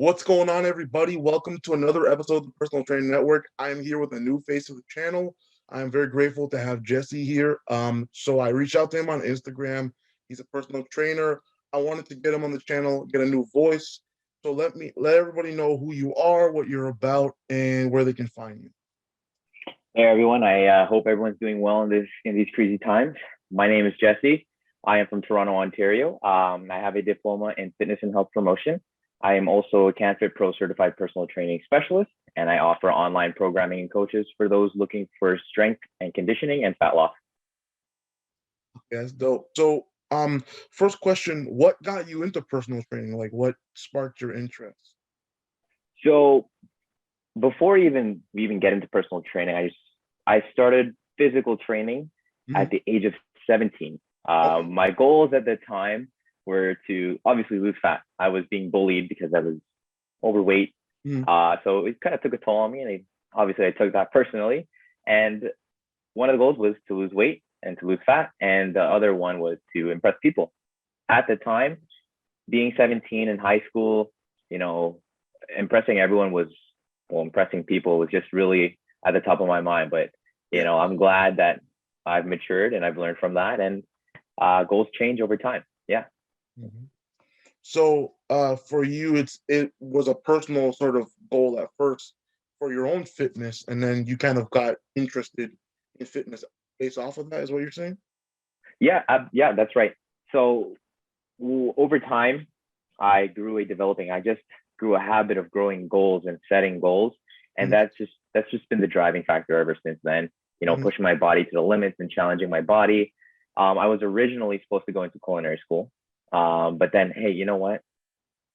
What's going on, everybody? Welcome to another episode of the Personal Training Network. I am here with a new face of the channel. I am very grateful to have Jesse here. So I reached out to him on Instagram. He's a personal trainer. I wanted to get him on the channel, get a new voice. So let everybody know who you are, what you're about, and where they can find you. Hey everyone, I hope everyone's doing well in these crazy times. My name is Jesse. I am from Toronto, Ontario. I have a diploma in fitness and health promotion. I am also a CanFit Pro certified personal training specialist, and I offer online programming and coaches for those looking for strength and conditioning and fat loss. Yeah, that's dope. So, first question: what got you into personal training? Like, what sparked your interest? So before we even get into personal training, I started physical training Mhm. at the age of 17. Okay. My goals at the time were to obviously lose fat. I was being bullied because I was overweight. Mhm. So it kind of took a toll on me, and obviously I took that personally. And one of the goals was to lose weight and to lose fat, and the other one was to impress people. At the time, being 17 in high school, you know, impressing everyone was, well, impressing people was just really at the top of my mind. But Yeah. I'm glad that I've matured and I've learned from that, and goals change over time. Yeah. Mhm. So, for you, it was a personal sort of goal at first for your own fitness, and then you kind of got interested in fitness based off of that. Is what you're saying? Yeah, that's right. So over time, I just grew a habit of growing goals and setting goals. And Mhm. that's just been the driving factor ever since then, Mhm. pushing my body to the limits and challenging my body. I was originally supposed to go into culinary school. But then, hey, you know what?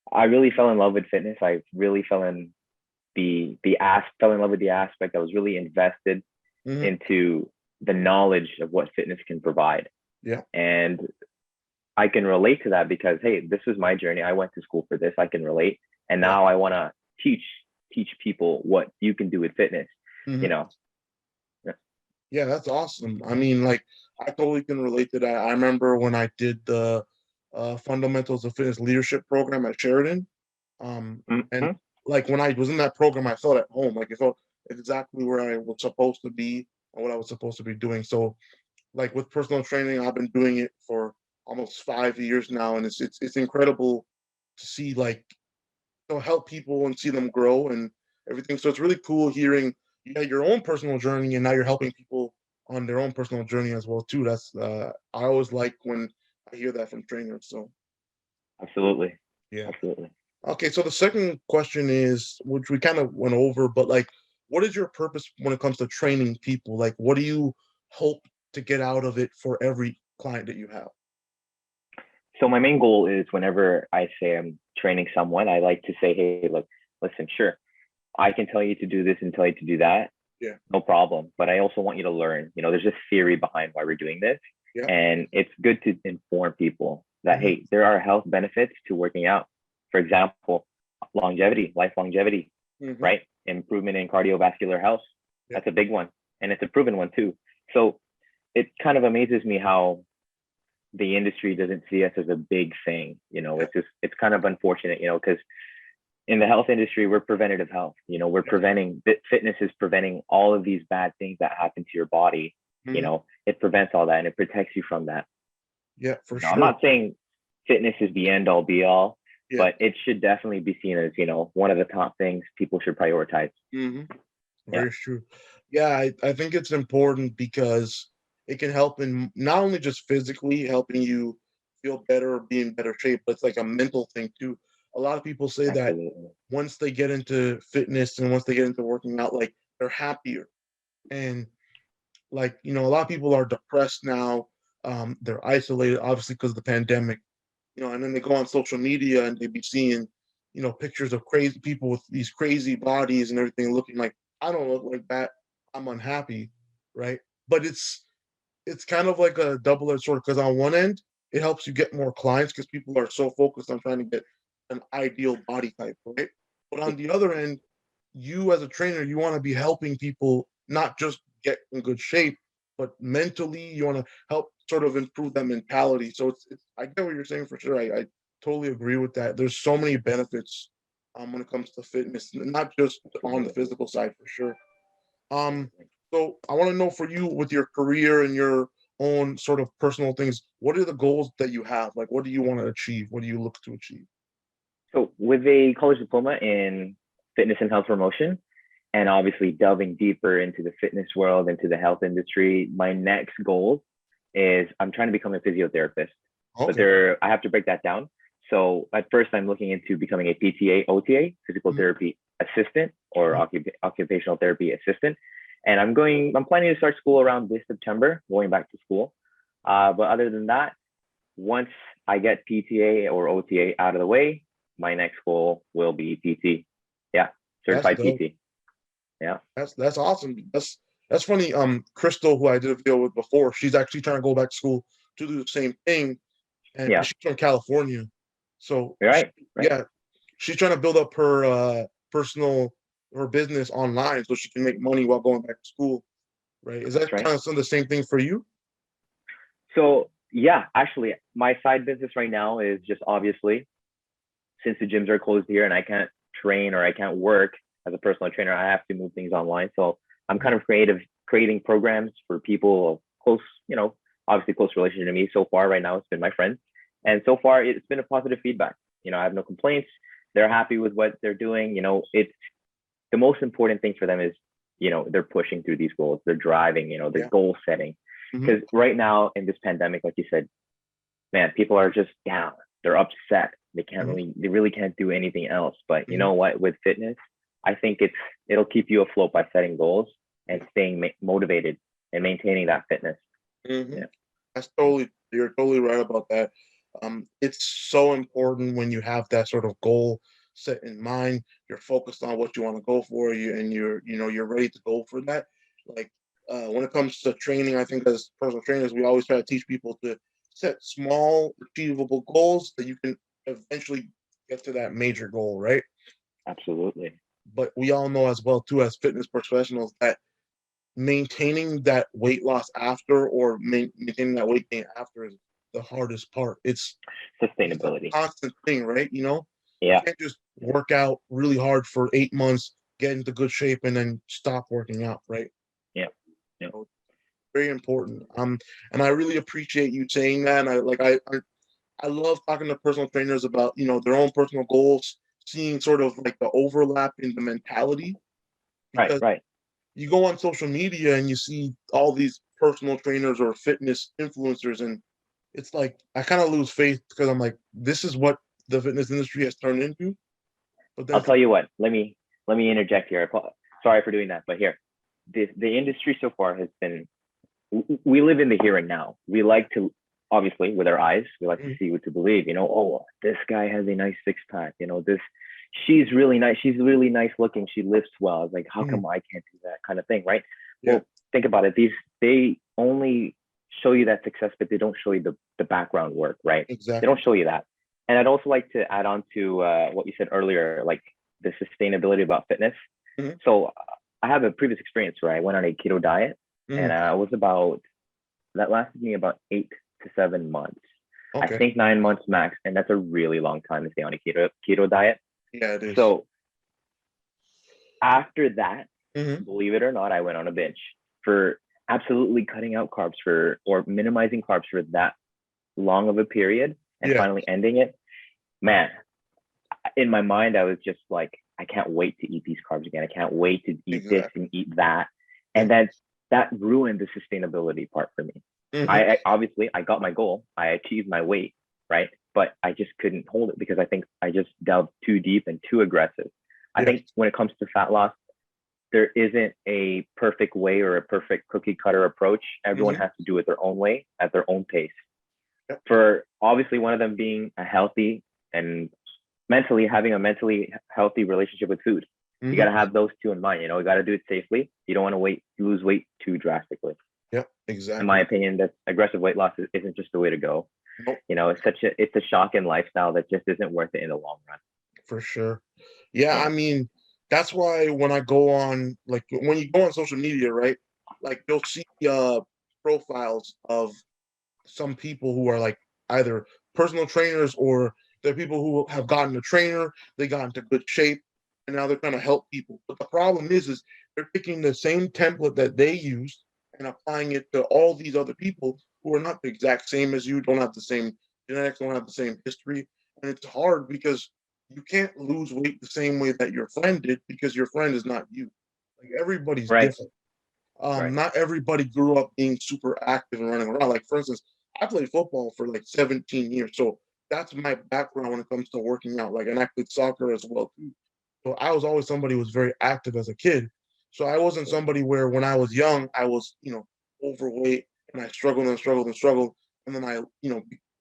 I really fell in love with fitness. I really fell in love with the aspect. I was really invested Mhm. into the knowledge of what fitness can provide. Yeah. And I can relate to that because hey, this was my journey. I went to school for this. I can relate, and Yeah. now I want to teach people what you can do with fitness. You Mhm. know, Yeah, that's awesome. I mean, like, I totally can relate to that. I remember when I did the Fundamentals of Fitness Leadership program at Sheridan. And mm-hmm. like when I was in that program, I felt at home. Like, it felt exactly where I was supposed to be and what I was supposed to be doing. So, like with personal training, I've been doing it for almost 5 years now, and it's incredible to see, like, help people and see them grow and everything. So it's really cool hearing you had your own personal journey, and now you're helping people on their own personal journey as well too. That's I always like when I hear that from trainers. So Absolutely, yeah. absolutely. Okay, so the second question is, which we kind of went over, but like, what is your purpose when it comes to training people? Like, what do you hope to get out of it for every client that you have? So my main goal is whenever I say I'm training someone, I like to say, hey, look, listen, sure, I can tell you to do this and tell you to do that, Yeah. no problem. But I also want you to learn. There's just theory behind why we're doing this. Yeah. And it's good to inform people that, Hmm. hey, there are health benefits to working out. For example, longevity, life longevity, Hmm. right? Improvement in cardiovascular health. Yeah. That's a big one. And it's a proven one too. So it kind of amazes me how the industry doesn't see us as a big thing. Yeah. It's kind of unfortunate, because in the health industry, we're preventative health. We're Yeah. preventing fitness is preventing all of these bad things that happen to your body. Hmm. It prevents all that and it protects you from that. Yeah, for I'm sure. not saying fitness is the end all be all, Yeah. but it should definitely be seen as, one of the top things people should prioritize. Hmm. Yeah. Very true. Yeah, I think it's important because it can help in not only just physically helping you feel better or be in better shape, but it's like a mental thing too. A lot of people say that Absolutely. once they get into fitness and once they get into working out, like, they're happier. And like, a lot of people are depressed now. They're isolated, obviously, because of the pandemic. And then they go on social media and they be seeing, pictures of crazy people with these crazy bodies and everything, looking like, I don't look like that. I'm unhappy, right? But it's kind of like a double-edged sword because on one end, it helps you get more clients because people are so focused on trying to get an ideal body type, right? But on the other end, you as a trainer, you want to be helping people not just get in good shape, but mentally, you want to help sort of improve that mentality. So it's I get what you're saying for sure. I totally agree with that. There's so many benefits when it comes to fitness, not just on the Absolutely. physical side for sure. Um, so I want to know for you with your career and your own sort of personal things, what are the goals that you have? Like, what do you want to achieve? What do you look to achieve? So with a college diploma in fitness and health promotion, and obviously delving deeper into the fitness world, into the health industry, my next goal is I'm trying to become a physiotherapist. But Okay. there, I have to break that down. So at first, I'm looking into becoming a PTA, OTA, physical Mhm, therapy assistant or mhm. occupational therapy assistant. And I'm planning to start school around this September, going back to school. But other than that, once I get PTA or OTA out of the way, my next goal will be PT. Yeah, That's certified dope. PT. Yeah, That's awesome. That's funny. Crystal, who I did a video with before, she's actually trying to go back to school to do the same thing, and yeah, she's from California. So you're right, right. yeah, she's trying to build up her personal her business online so she can make money while going back to school. Right? Is That's that right. kind of some of the same thing for you? So yeah, actually, my side business right now is just obviously since the gyms are closed here and I can't train or I can't work as a personal trainer, I have to move things online. So I'm kind Mhm. of creating programs for people of close, obviously close relation to me. So far, right now, it's been my friends, and so far it's been a positive feedback. I have no complaints. They're happy with what they're doing. It's the most important thing for them is they're pushing through these goals. They're driving. They're Yeah. goal setting. Hmm. Because right now in this pandemic, like you said, man, people are just down. They're upset. Hmm. They really can't do anything else. But you Hmm. know what? With fitness, I think it'll keep you afloat by setting goals and staying motivated and maintaining that fitness. Hmm. Yeah, That's totally, you're totally right about that. It's so important when you have that sort of goal set in mind. You're focused on what you want to go for, and you're ready to go for that. Like when it comes to training, I think as personal trainers, we always try to teach people to set small, achievable goals that you can eventually get to that major goal, right? absolutely. But we all know as well too, as fitness professionals, that maintaining that weight loss after or maintaining that weight gain after is the hardest part. It's a Sustainability. constant thing, right? You Yeah, can't just work out really hard for 8 months, get into good shape, and then stop working out, right? yeah, yeah. So very important. And I really appreciate you saying that. And I love talking to personal trainers about their own personal goals, seeing sort of like the overlap in the mentality Right, because right. you go on social media and you see all these personal trainers or fitness influencers, and it's like I kind of lose faith because I'm like, this is what the fitness industry has turned into. But then I'll it's like, tell you what. Let me interject here. Sorry for doing that, but here, the industry so far has been. We live in the here and now. We like to, obviously, with our eyes, we like to mm, see what to believe. Oh, this guy has a nice six pack. She's really nice. She's really nice looking. She lifts well. It's like, how mm, come I can't do that kind of thing, right? yeah, Well, think about it. They only show you that success, but they don't show you the background work, right? They exactly. don't show you that. And I'd also like to add on to what you said earlier, like the sustainability about fitness. Hmm. So I have a previous experience where I went on a keto diet, and Hmm. I was about that lasted me about 8 to 7 months. I Okay. think 9 months max, and that's a really long time to stay on a keto diet. Yeah, it is. So after that, Hmm. believe it or not, I went on a binge for absolutely cutting out carbs for or minimizing carbs for that long of a period and Yeah, finally ending it. Man, in my mind, I was just like, I can't wait to eat these carbs again. I can't wait to eat this exactly. and eat that. Yeah. And then that ruined the sustainability part for me. Hmm. I obviously I got my goal. I achieved my weight, right? But I just couldn't hold it because I think I just delved too deep and too aggressive. I Yeah. think when it comes to fat loss, there isn't a perfect way or a perfect cookie cutter approach. Everyone Hmm. has to do it their own way at their own pace. Yep. For obviously one of them being a healthy and mentally having a mentally healthy relationship with food. You got Hmm. to have those two in mind. You got to do it safely. You don't want to lose weight too drastically. Yep. In my Exactly. opinion, that aggressive weight loss isn't just the way to go. Nope. It's a shock in lifestyle that just isn't worth it in the long run. For sure. Yeah, I Yeah. mean, that's why when I go on, like when you go on social media, right? Like you'll see profiles of some people who are like either personal trainers or There are people who have gotten a trainer, they got into good shape, and now they're trying to help people. But the problem is they're taking the same template that they used and applying it to all these other people who are not the exact same as you, don't have the same genetics, don't have the same history. And it's hard because you can't lose weight the same way that your friend did because your friend is not you. Like everybody's Right. different. Right. Not everybody grew up being super active and running around. Like for instance, I played football for like 17 years, so that's my background when it comes to working out. Like, and I played soccer as well too. So I was always somebody who was very active as a kid. So I wasn't Yeah. somebody where when I was young, I was, overweight and I struggled and struggled and struggled. And then I,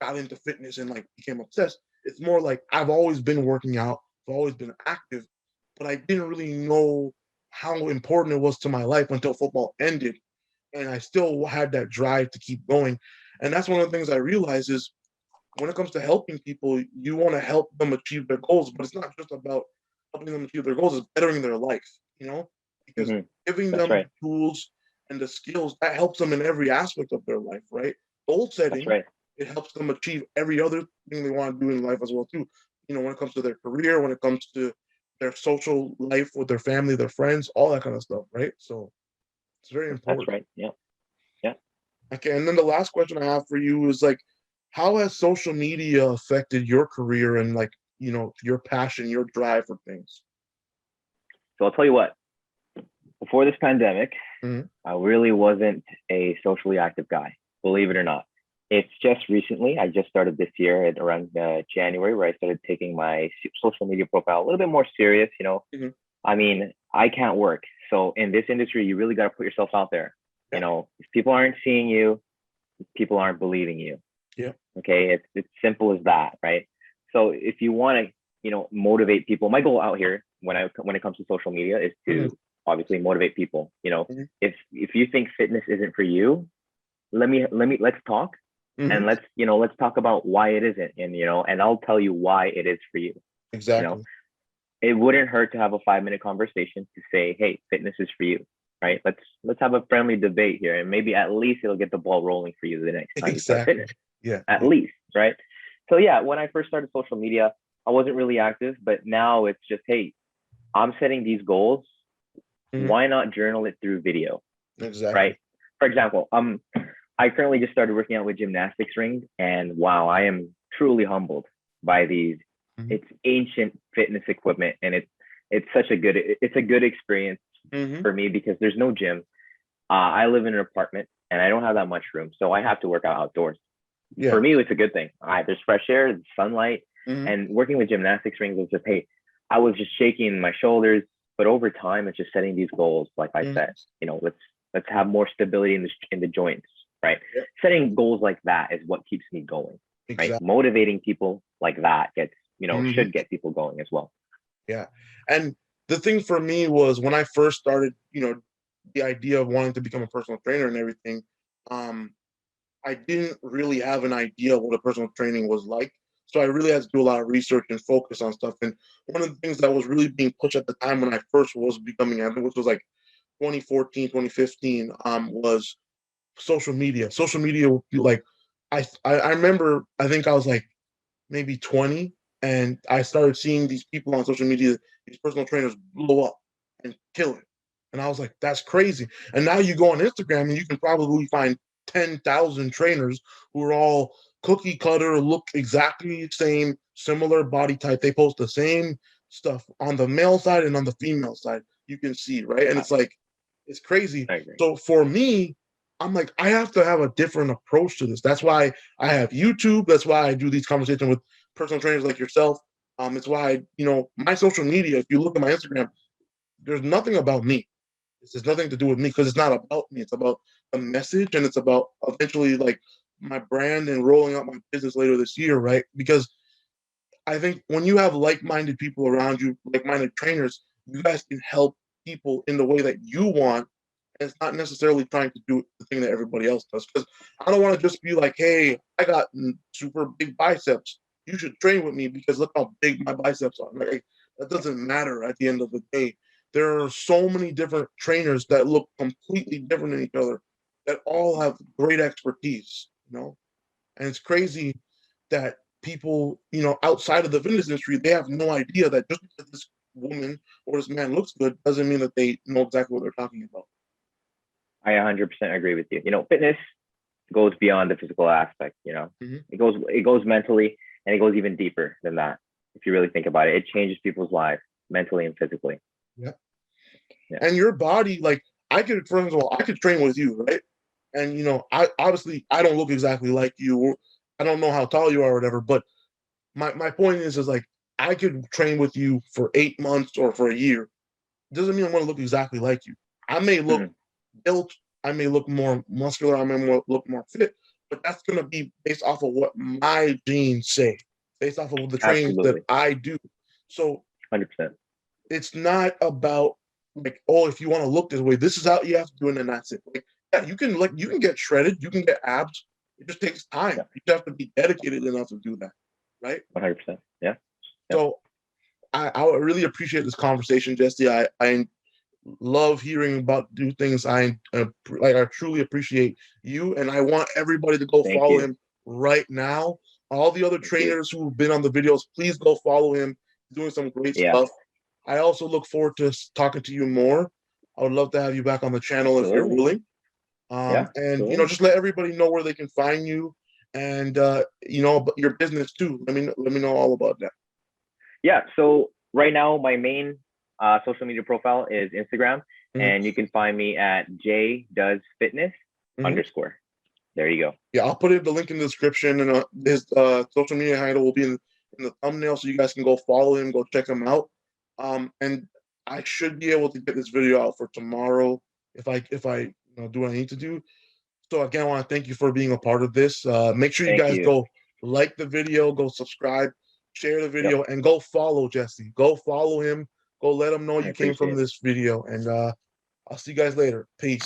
got into fitness and like became obsessed. It's more like I've always been working out, I've always been active, but I didn't really know how important it was to my life until football ended. And I still had that drive to keep going. And that's one of the things I realize is when it comes to helping people, you want to help them achieve their goals, but it's not just about helping them achieve their goals, it's bettering their life, because Hmm. giving That's them the right. tools and the skills that helps them in every aspect of their life, right? Goal That's setting, right. it helps them achieve every other thing they want to do in life as well, too. When it comes to their career, when it comes to their social life with their family, their friends, all that kind of stuff, right? So it's very That's important. right. Yeah. Yeah. Okay, and then the last question I have for you is like, how has social media affected your career and like, your passion, your drive for things? So I'll tell you what. Before this pandemic, Mhm. I really wasn't a socially active guy, believe it or not. It's just recently, I just started this year at around January, where I started taking my social media profile a little bit more serious. Mhm. I mean, I can't work. So in this industry, you really got to put yourself out there. Yeah. If people aren't seeing you, people aren't believing you. Yeah. Okay. It's simple as that, right? So if you want to, motivate people, my goal out here when it comes to social media is Mhm. to obviously motivate people. Mhm. If you think fitness isn't for you, let's talk, and Mhm. let's talk about why it isn't, and I'll tell you why it is for you. You know, Exactly. it wouldn't hurt to have a 5 minute conversation to say, hey, fitness is for you, right? Let's have a friendly debate here, and maybe at least it'll get the ball rolling for you the next time you start Exactly. fitness, Yeah. at Yeah. least, right? So yeah, when I first started social media, I wasn't really active, but now it's just, hey, I'm setting these goals. Mhm. Why not journal it through video, Exactly. right? For example, I currently just started working out with gymnastics rings, and wow, I am truly humbled by these. Mhm. It's ancient fitness equipment, and it's a good experience Mhm. for me because there's no gym. I live in an apartment, and I don't have that much room, so I have to work out outdoors. For Yeah. me, it's a good thing. There's fresh air, there's sunlight, Mhm. and working with gymnastics rings was just, hey, I was just shaking my shoulders, but over time, it's just setting these goals. Like I Mhm. said, let's have more stability in the joints, right? Yeah. Setting goals like that is what keeps me going, right? Exactly. Motivating people like that Mhm. should get people going as well. Yeah. And the thing for me was when I first started, the idea of wanting to become a personal trainer and everything, um, I didn't really have an idea what a personal training was like. So I really had to do a lot of research and focus on stuff. And one of the things that was really being pushed at the time when I first was becoming active, which was like 2014, 2015, was social media. Social media would be like I remember I think I was like maybe 20 and I started seeing these people on social media, these personal trainers blow up and kill it. And I was like, that's crazy. And now you go on Instagram and you can probably find 10,000 trainers who are all cookie cutter, look exactly the same, similar body type. They post the same stuff on the male side and on the female side. You can see, right? And I, it's like, it's crazy. I agree. So for me, I'm like, I have to have a different approach to this. That's why I have YouTube. That's why I do these conversations with personal trainers like yourself. It's why, my social media, if you look at my Instagram, there's nothing about me. This has nothing to do with me because it's not about me. It's about the message and it's about eventually like my brand and rolling out my business later this year, right? Because I think when you have like-minded people around you, like-minded trainers, you guys can help people in the way that you want. And it's not necessarily trying to do the thing that everybody else does. Because I don't want to just be like, hey, I got super big biceps. You should train with me because look how big my biceps are. Like, that doesn't matter at the end of the day. There are so many different trainers that look completely different than each other that all have great expertise, And it's crazy that people, outside of the fitness industry, they have no idea that just because this woman or this man looks good doesn't mean that they know exactly what they're talking about. I 100% agree with you. Fitness goes beyond the physical aspect. Mm-hmm. It goes mentally, and it goes even deeper than that. If you really think about it, it changes people's lives mentally and physically. Yeah. Yeah. And your body, like, first of all, I could train with you, right? And I obviously I don't look exactly like you. Or I don't know how tall you are or whatever, but my point is like I could train with you for 8 months or for a year. Doesn't mean I'm gonna look exactly like you. I may look Mhm. built, I may look more muscular, I may look more fit, but that's gonna be based off of what my genes say, based off of the trainings that Absolutely. I do. So 100%. it's not about like, oh, if you want to look this way, this is how you have to do it, and that's it. Like, yeah, you can get shredded, you can get abs. It just takes time. Yeah. You have to be dedicated enough to do that, right? 100%. Yeah. Yeah. So I really appreciate this conversation, Jesse. I love hearing about new things. I truly appreciate you, and I want everybody to go Thank follow you. him right now. All the other Thank you. trainers who've been on the videos, please go follow him. He's doing some great Yeah. stuff. I also look forward to talking to you more. I would love to have you back on the channel if you're Absolutely. willing. Yeah. And Absolutely. just let everybody know where they can find you, and your business too. Let me know all about that. Yeah. So right now, my main social media profile is Instagram, and you can find me at jdoesfitness _ There you go. Yeah, I'll put the link in the description, and his social media handle will be in the thumbnail, so you guys can go follow him, go check him out. And I should be able to get this video out for tomorrow if I do what I need to do. So again, I want to thank you for being a part of this. Make sure you Thank guys you. go like the video, go subscribe, share the video, Yep. and go follow Jesse. Go follow him. Go let him know I you came from appreciate it. this video. And I'll see you guys later. Peace.